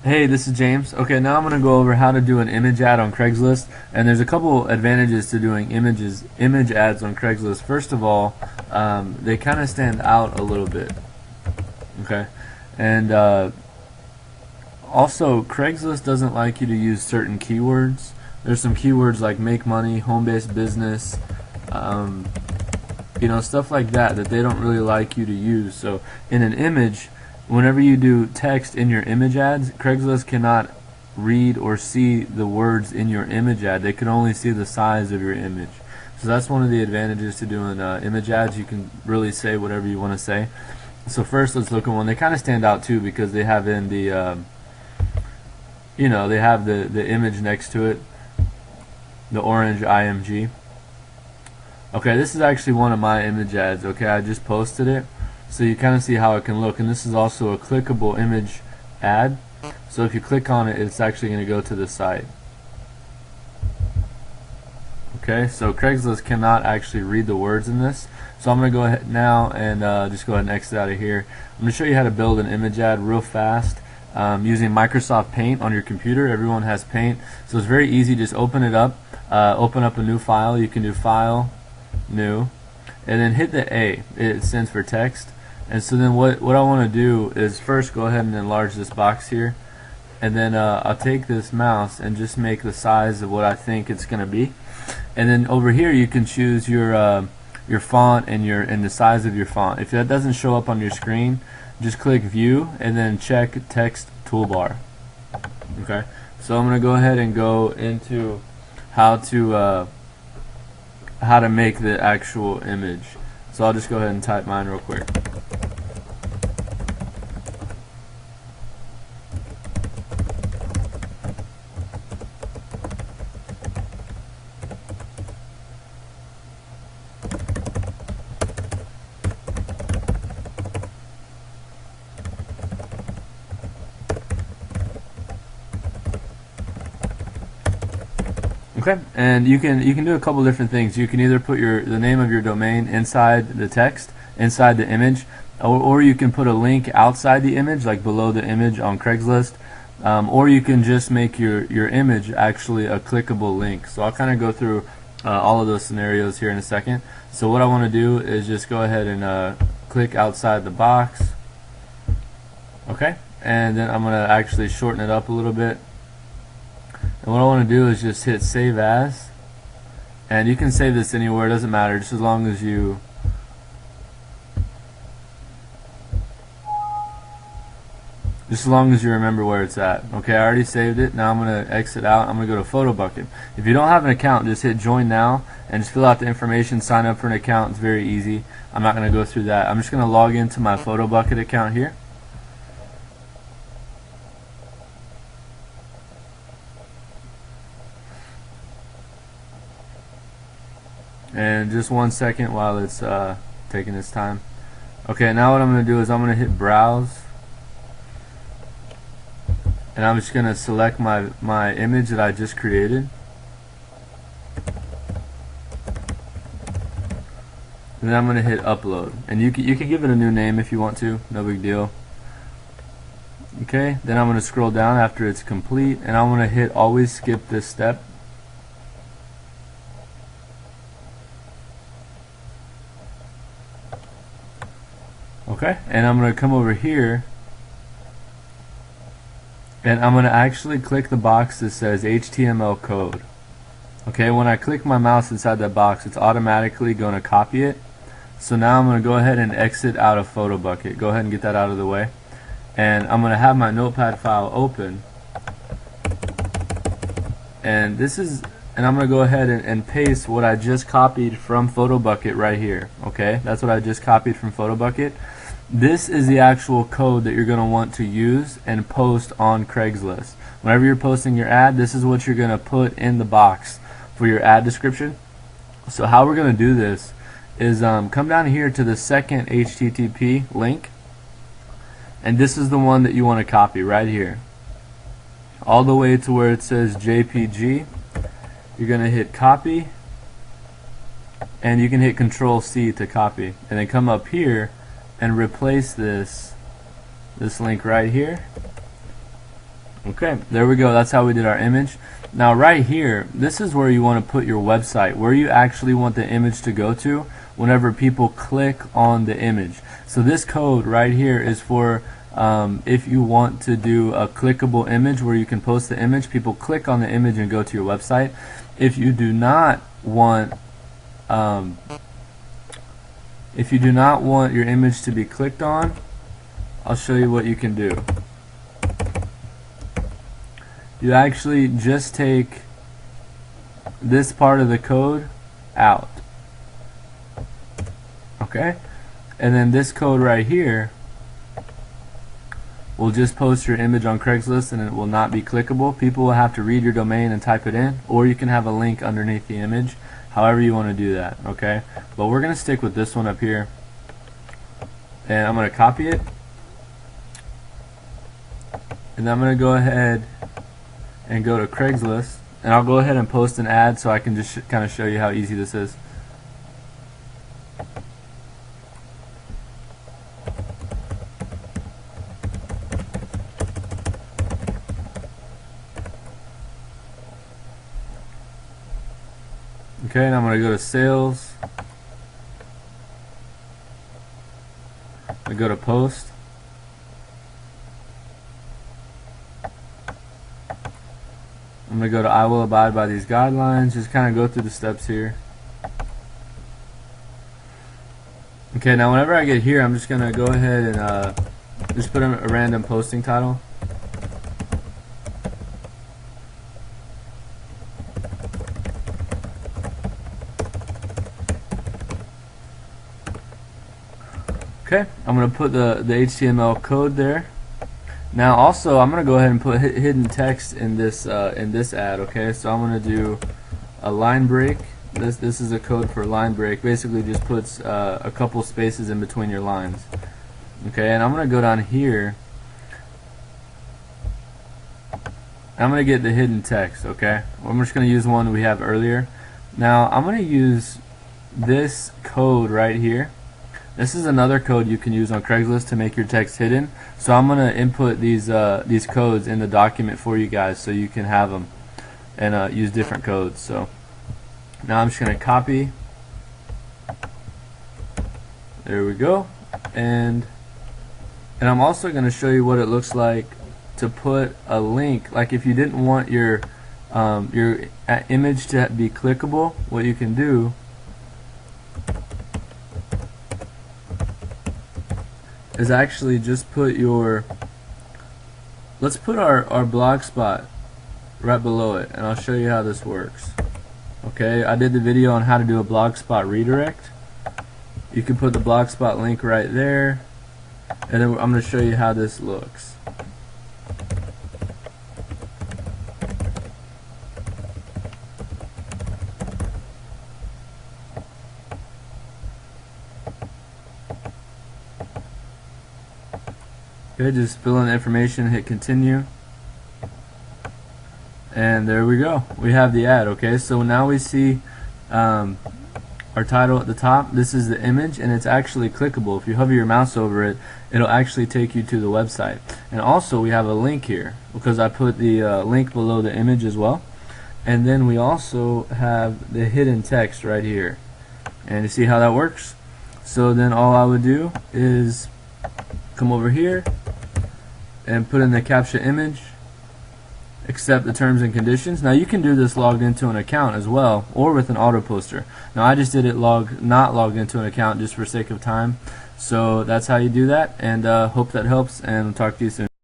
Hey, this is James. Okay, now I'm going to go over how to do an image ad on Craigslist, and there's a couple advantages to doing image ads on Craigslist. First of all, they kind of stand out a little bit. Okay, and also Craigslist doesn't like you to use certain keywords. There's some keywords like make money, home-based business, um, stuff like that they don't really like you to use. So in an image, whenever you do text in your image ads, Craigslist cannot read or see the words in your image ad. They can only see the size of your image. So that's one of the advantages to doing image ads. You can really say whatever you want to say. So first, let's look at one. They kind of stand out too because they have in the they have the image next to it, the orange IMG. Okay, this is actually one of my image ads. Okay, I just posted it, so you kind of see how it can look. And this is also a clickable image ad. So if you click on it, it's actually going to go to the site. Okay, so Craigslist cannot actually read the words in this. So I'm going to go ahead now and just go ahead and exit out of here. I'm going to show you how to build an image ad real fast using Microsoft Paint on your computer. Everyone has Paint, so it's very easy. Just open it up, open up a new file. You can do File, New, and then hit the A. It stands for text. And so then what I want to do is first go ahead and enlarge this box here, and then I'll take this mouse and just make the size of what I think it's going to be. And then over here you can choose your font and the size of your font. If that doesn't show up on your screen, just click View and then check Text Toolbar. Okay, so I'm going to go ahead and go into how to make the actual image. So I'll just go ahead and type mine real quick. Okay, and you can do a couple different things. You can either put the name of your domain inside the text, inside the image, or you can put a link outside the image, like below the image on Craigslist, or you can just make your image actually a clickable link. So I'll kind of go through all of those scenarios here in a second. So what I want to do is just go ahead and click outside the box. Okay, and then I'm going to actually shorten it up a little bit. And what I want to do is just hit Save As, and you can save this anywhere, it doesn't matter, just as long as you remember where it's at. Okay, I already saved it. Now I'm going to exit out. I'm going to go to Photo Bucket. If you don't have an account, just hit Join Now and just fill out the information, sign up for an account. It's very easy. I'm not going to go through that. I'm just going to log into my Photo Bucket account here. And just 1 second while it's taking its time. Okay, now what I'm going to do is I'm going to hit Browse, and I'm just going to select my image that I just created, and then I'm going to hit Upload. And you can give it a new name if you want to, no big deal. Okay, then I'm going to scroll down after it's complete, and I'm going to hit Always Skip This Step. Okay, and I'm going to come over here and I'm going to actually click the box that says HTML code. Okay, when I click my mouse inside that box, it's automatically going to copy it. So now I'm going to go ahead and exit out of Photo Bucket. Go ahead and get that out of the way. And I'm going to have my notepad file open. And I'm going to go ahead and paste what I just copied from Photo Bucket right here. Okay, that's what I just copied from Photo Bucket. This is the actual code that you're going to want to use and post on Craigslist. Whenever you're posting your ad, this is what you're going to put in the box for your ad description. So how we're going to do this is come down here to the second HTTP link, and this is the one that you want to copy right here. All the way to where it says JPG. You're going to hit Copy, and you can hit Control-C to copy, and then come up here and replace this link right here Okay, there we go. That's how we did our image. Now right here, this is where you want to put your website, where you actually want the image to go to whenever people click on the image. So this code right here is for if you want to do a clickable image where you can post the image, people click on the image and go to your website. If you do not want your image to be clicked on, I'll show you what you can do. You actually just take this part of the code out, okay, and then this code right here will just post your image on Craigslist and it will not be clickable. People will have to read your domain and type it in, or you can have a link underneath the image, however you want to do that, okay. But we're going to stick with this one up here, and I'm going to copy it, and I'm going to go ahead and go to Craigslist, and I'll go ahead and post an ad so I can just kind of show you how easy this is. Okay, and I'm going to go to sales, I go to post, I'm going to go to I will abide by these guidelines, just kind of go through the steps here. Okay, now whenever I get here, I'm just going to go ahead and just put a random posting title. Okay, I'm going to put the HTML code there. Now also I'm going to go ahead and put hidden text in this ad, okay? So I'm going to do a line break. This is a code for line break. Basically just puts a couple spaces in between your lines. Okay, and I'm going to go down here. I'm going to get the hidden text, okay? I'm just going to use one we have earlier. Now I'm going to use this code right here. This is another code you can use on Craigslist to make your text hidden. So I'm going to input these codes in the document for you guys so you can have them and use different codes. So now I'm just going to copy. There we go. And I'm also going to show you what it looks like to put a link. Like if you didn't want your image to be clickable, what you can do is actually just put let's put our blog spot right below it, and I'll show you how this works. Okay, I did the video on how to do a blog spot redirect. You can put the blog spot link right there, and then I'm going to show you how this looks. Okay, just fill in the information, hit continue, and there we go. We have the ad. Okay, so now we see our title at the top. This is the image, and it's actually clickable. If you hover your mouse over it, it'll actually take you to the website. And also we have a link here because I put the link below the image as well. And then we also have the hidden text right here. And you see how that works? So then all I would do is come over here and put in the captcha image, accept the terms and conditions. Now you can do this logged into an account as well, or with an auto poster. Now I just did it not logged into an account just for sake of time. So that's how you do that, and hope that helps, and I'll talk to you soon.